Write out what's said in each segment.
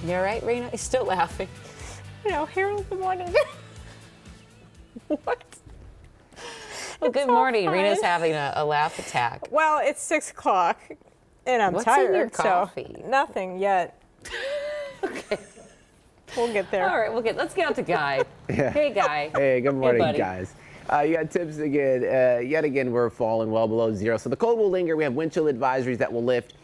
You're right, Rena? He's still laughing. You know, Harold, good morning. What? Well, good morning. Rena's having a laugh attack. Well, it's 6 o'clock, and I'm What's tired. in your coffee? So nothing yet. Okay. We'll get there. All right, let's get out to Guy. Yeah. Hey, Guy. Hey, good morning, buddy. guys. You got tips again. Yet again, we're falling well below zero. So the cold will linger. We have wind chill advisories that will lift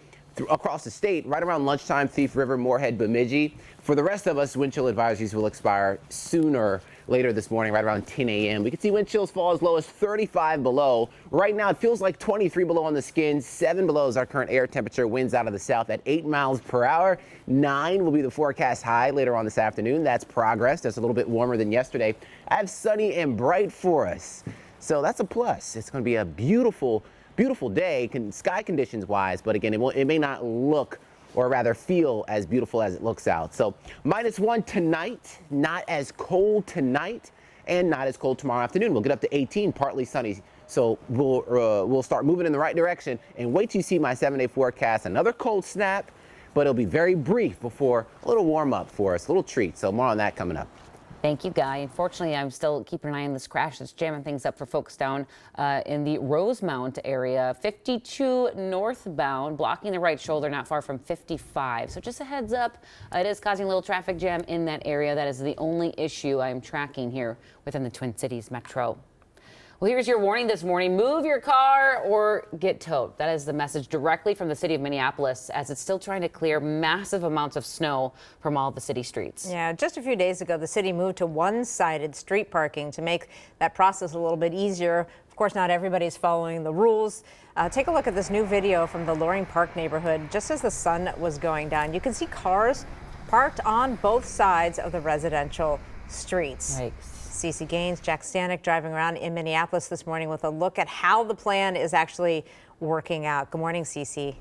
across the state right around lunchtime, Thief River, Moorhead, Bemidji. For the rest of us, wind chill advisories will expire sooner, later this morning, right around 10 a.m. We can see wind chills fall as low as 35 below. Right now, it feels like 23 below on the skin. 7 below is our current air temperature. Winds out of the south at 8 miles per hour. 9 will be the forecast high later on this afternoon. That's progress. That's a little bit warmer than yesterday. I have sunny and bright for us. So that's a plus. It's going to be a beautiful day, sky conditions wise, but again, it may not look or rather feel as beautiful as it looks out. So -1 tonight, not as cold tonight, and not as cold tomorrow afternoon. We'll get up to 18, partly sunny. So we'll start moving in the right direction, and wait till you see my 7-day forecast. Another cold snap, but it'll be very brief before a little warm up for us, a little treat. So more on that coming up. Thank you, Guy. Unfortunately, I'm still keeping an eye on this crash that's jamming things up for folks down in the Rosemount area. 52 northbound, blocking the right shoulder not far from 55. So just a heads up, it is causing a little traffic jam in that area. That is the only issue I'm tracking here within the Twin Cities Metro. Well, here's your warning this morning. Move your car or get towed. That is the message directly from the city of Minneapolis as it's still trying to clear massive amounts of snow from all the city streets. Yeah, just a few days ago, the city moved to one-sided street parking to make that process a little bit easier. Of course, not everybody's following the rules. Take a look at this new video from the Loring Park neighborhood just as the sun was going down. You can see cars parked on both sides of the residential streets. Yikes. Cece Gaines, Jack Stanek driving around in Minneapolis this morning with a look at how the plan is actually working out. Good morning, Cece.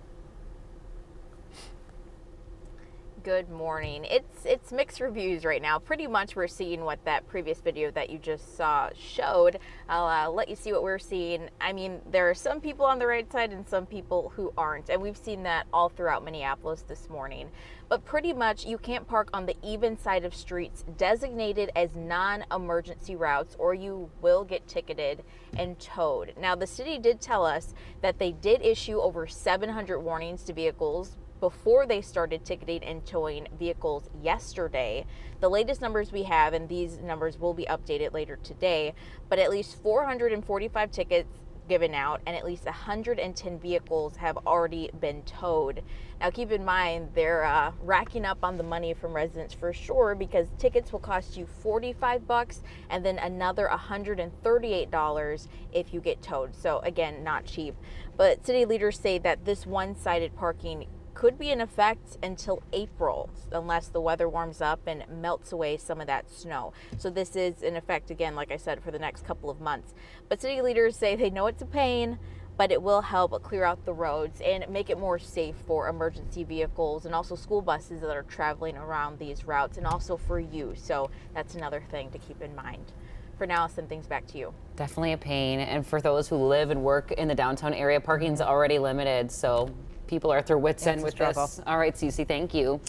Good morning. It's mixed reviews right now. Pretty much we're seeing what that previous video that you just saw showed. I'll let you see what we're seeing. I mean, there are some people on the right side and some people who aren't, and we've seen that all throughout Minneapolis this morning. But pretty much you can't park on the even side of streets designated as non-emergency routes or you will get ticketed and towed. Now, the city did tell us that they did issue over 700 warnings to vehicles before they started ticketing and towing vehicles yesterday. The latest numbers we have, and these numbers will be updated later today, but at least 445 tickets given out and at least 110 vehicles have already been towed. Now keep in mind they're racking up on the money from residents for sure, because tickets will cost you $45 and then another $138 if you get towed. So again, not cheap. But city leaders say that this one-sided parking could be in effect until April unless the weather warms up and melts away some of that snow. So this is in effect again, like I said, for the next couple of months. But city leaders say they know it's a pain, but it will help clear out the roads and make it more safe for emergency vehicles and also school buses that are traveling around these routes, and also for you. So that's another thing to keep in mind. For now, I'll send things back to you. Definitely a pain. And for those who live and work in the downtown area, parking's already limited. So people are at their wits' end with this. All right, Cece, thank you.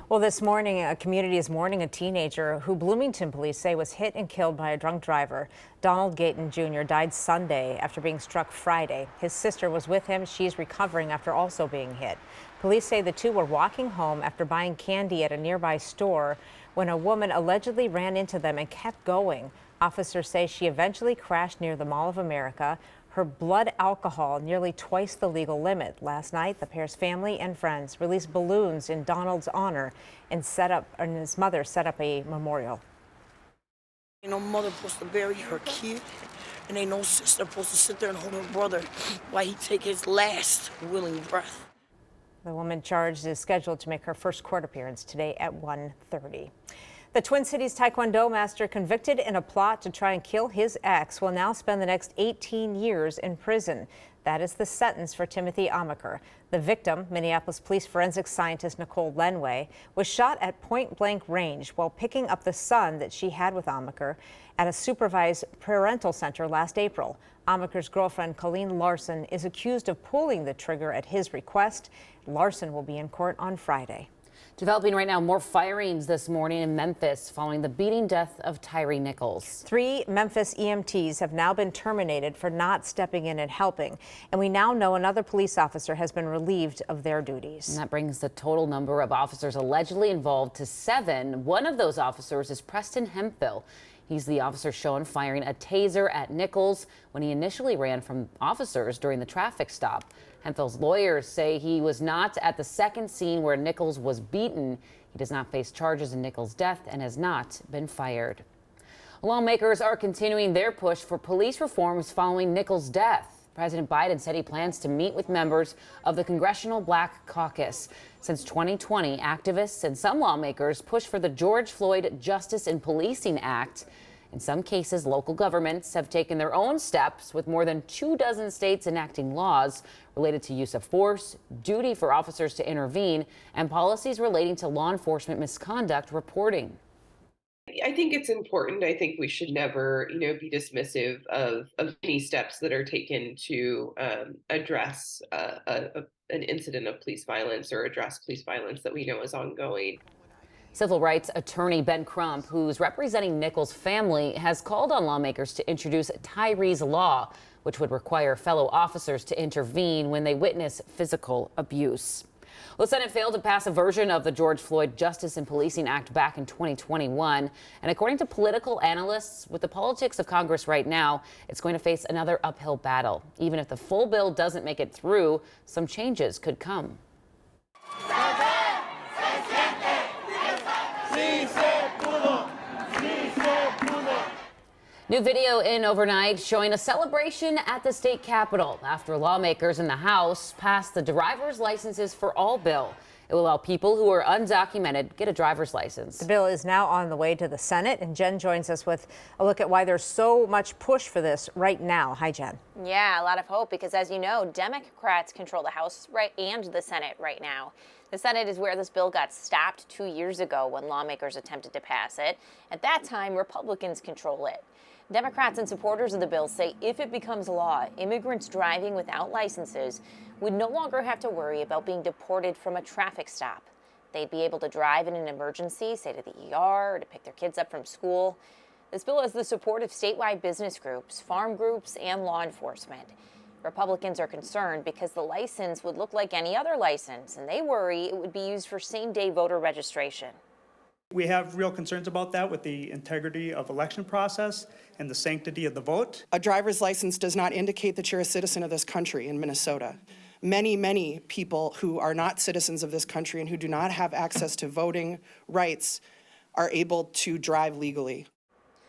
Well, this morning, a community is mourning a teenager who Bloomington police say was hit and killed by a drunk driver. Donald Gayton Jr. died Sunday after being struck Friday. His sister was with him. She's recovering after also being hit. Police say the two were walking home after buying candy at a nearby store when a woman allegedly ran into them and kept going. Officers say she eventually crashed near the Mall of America. Her blood alcohol nearly twice the legal limit. Last night, the pair's family and friends released balloons in Donald's honor and his mother set up a memorial. Ain't no mother supposed to bury her kid, and ain't no sister supposed to sit there and hold her brother while he take his last willing breath. The woman charged is scheduled to make her first court appearance today at 1:30. The Twin Cities Taekwondo master convicted in a plot to try and kill his ex will now spend the next 18 years in prison. That is the sentence for Timothy Amaker. The victim, Minneapolis police forensic scientist Nicole Lenway, was shot at point-blank range while picking up the son that she had with Amaker at a supervised parental center last April. Amaker's girlfriend, Colleen Larson, is accused of pulling the trigger at his request. Larson will be in court on Friday. Developing right now, more firings this morning in Memphis following the beating death of Tyree Nichols. 3 Memphis EMTs have now been terminated for not stepping in and helping. And we now know another police officer has been relieved of their duties. And that brings the total number of officers allegedly involved to 7. One of those officers is Preston Hemphill. He's the officer shown firing a taser at Nichols when he initially ran from officers during the traffic stop. Hemphill's lawyers say he was not at the second scene where Nichols was beaten. He does not face charges in Nichols' death and has not been fired. Lawmakers are continuing their push for police reforms following Nichols' death. President Biden said he plans to meet with members of the Congressional Black Caucus. Since 2020, activists and some lawmakers push for the George Floyd Justice in Policing Act. In some cases, local governments have taken their own steps, with more than 24 states enacting laws related to use of force, duty for officers to intervene, and policies relating to law enforcement misconduct reporting. I think it's important. I think we should never, be dismissive of any steps that are taken to address an incident of police violence or address police violence that we know is ongoing. Civil rights attorney Ben Crump, who's representing Nichols' family, has called on lawmakers to introduce Tyree's Law, which would require fellow officers to intervene when they witness physical abuse. Well, the Senate failed to pass a version of the George Floyd Justice in Policing Act back in 2021. And according to political analysts, with the politics of Congress right now, it's going to face another uphill battle. Even if the full bill doesn't make it through, some changes could come. New video in overnight showing a celebration at the state capitol after lawmakers in the House passed the driver's licenses for all bill. It will allow people who are undocumented get a driver's license. The bill is now on the way to the Senate, and Jen joins us with a look at why there's so much push for this right now. Hi, Jen. Yeah, a lot of hope because, as you know, Democrats control the House and the Senate right now. The Senate is where this bill got stopped 2 years ago when lawmakers attempted to pass it. At that time, Republicans control it. Democrats and supporters of the bill say if it becomes law, immigrants driving without licenses would no longer have to worry about being deported from a traffic stop. They'd be able to drive in an emergency, say to the ER, or to pick their kids up from school. This bill has the support of statewide business groups, farm groups, and law enforcement. Republicans are concerned because the license would look like any other license, and they worry it would be used for same-day voter registration. We have real concerns about that with the integrity of election process and the sanctity of the vote. A driver's license does not indicate that you're a citizen of this country in Minnesota. Many people who are not citizens of this country and who do not have access to voting rights are able to drive legally.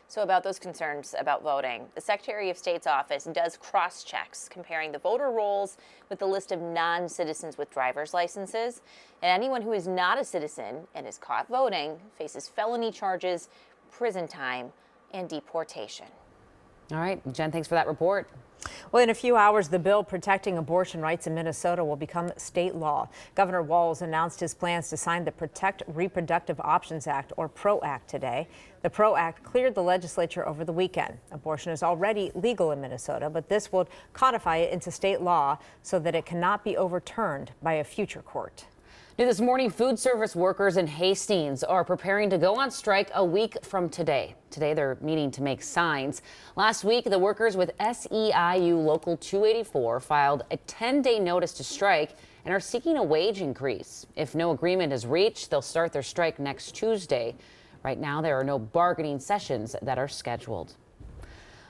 So about those concerns about voting, the Secretary of State's office does cross-checks comparing the voter rolls with the list of non-citizens with driver's licenses. And anyone who is not a citizen and is caught voting faces felony charges, prison time, and deportation. All right, Jen, thanks for that report. Well, in a few hours, the bill protecting abortion rights in Minnesota will become state law. Governor Walz announced his plans to sign the Protect Reproductive Options Act, or PRO Act, today. The PRO Act cleared the legislature over the weekend. Abortion is already legal in Minnesota, but this will codify it into state law so that it cannot be overturned by a future court. New this morning, food service workers in Hastings are preparing to go on strike a week from today. Today, they're meeting to make signs. Last week, the workers with SEIU Local 284 filed a 10-day notice to strike and are seeking a wage increase. If no agreement is reached, they'll start their strike next Tuesday. Right now, there are no bargaining sessions that are scheduled.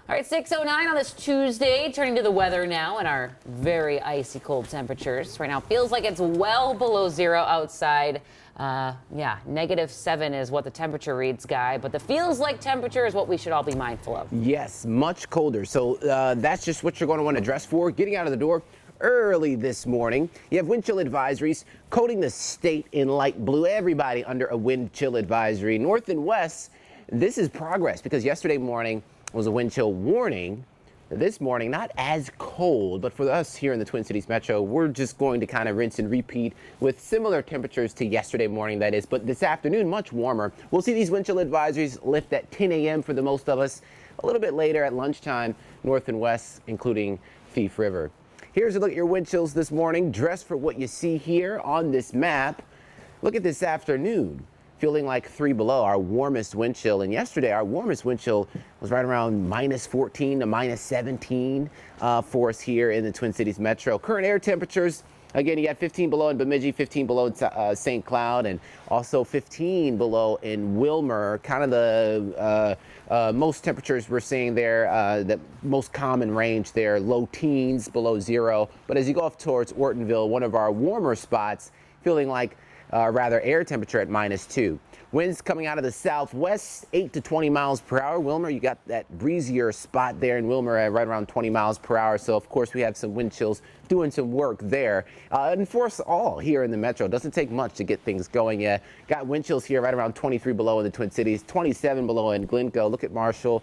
All right, 6:09 on this Tuesday. Turning to the weather now and our very icy cold temperatures. Right now, feels like it's well below zero outside. -7 is what the temperature reads, Guy. But the feels like temperature is what we should all be mindful of. Yes, much colder. So that's just what you're going to want to dress for. Getting out of the door early this morning. You have wind chill advisories coating the state in light blue. Everybody under a wind chill advisory. North and west, this is progress because yesterday morning was a wind chill warning. This morning, not as cold, but for us here in the Twin Cities Metro, we're just going to kind of rinse and repeat with similar temperatures to yesterday morning, that is. But this afternoon, much warmer. We'll see these wind chill advisories lift at 10 a.m. for the most of us. A little bit later at lunchtime, north and west, including Thief River. Here's a look at your wind chills this morning. Dress for what you see here on this map. Look at this afternoon. Feeling like 3 below, our warmest wind chill. And yesterday, our warmest wind chill was right around -14 to -17 for us here in the Twin Cities Metro. Current air temperatures, again, you got 15 below in Bemidji, 15 below in St. Cloud, and also 15 below in Wilmer. Kind of the most temperatures we're seeing there, the most common range there, low teens below 0. But as you go up towards Ortonville, one of our warmer spots, feeling like rather air temperature at -2. Winds coming out of the southwest, 8 to 20 miles per hour. Wilmer, you got that breezier spot there in Wilmer at right around 20 miles per hour. So, of course, we have some wind chills doing some work there. And for us all here in the Metro, doesn't take much to get things going. Got wind chills here right around 23 below in the Twin Cities, 27 below in Glencoe. Look at Marshall,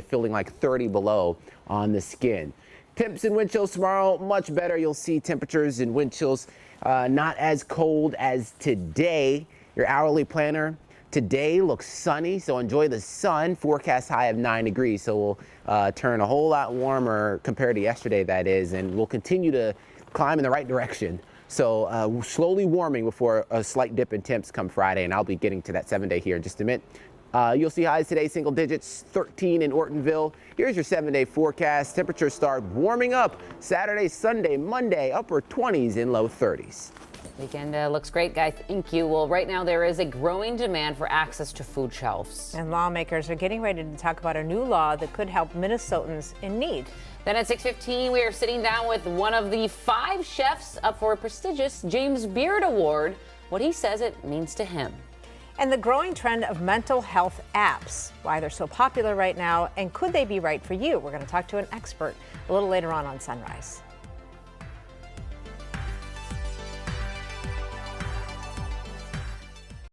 feeling like 30 below on the skin. Temps and wind chills tomorrow, much better. You'll see temperatures and wind chills not as cold as today. Your hourly planner today looks sunny, so enjoy the sun. Forecast high of 9 degrees, so we'll turn a whole lot warmer compared to yesterday, that is, and we'll continue to climb in the right direction. So slowly warming before a slight dip in temps come Friday, and I'll be getting to that 7-day here in just a minute. You'll see highs today, single digits, 13 in Ortonville. Here's your 7-day forecast. Temperatures start warming up Saturday, Sunday, Monday, upper 20s and low 30s. Weekend looks great, guys. Thank you. Well, right now there is a growing demand for access to food shelves. And lawmakers are getting ready to talk about a new law that could help Minnesotans in need. Then at 6:15, we are sitting down with one of the 5 chefs up for a prestigious James Beard Award, what he says it means to him. And the growing trend of mental health apps, why they're so popular right now, and could they be right for you? We're going to talk to an expert a little later on Sunrise.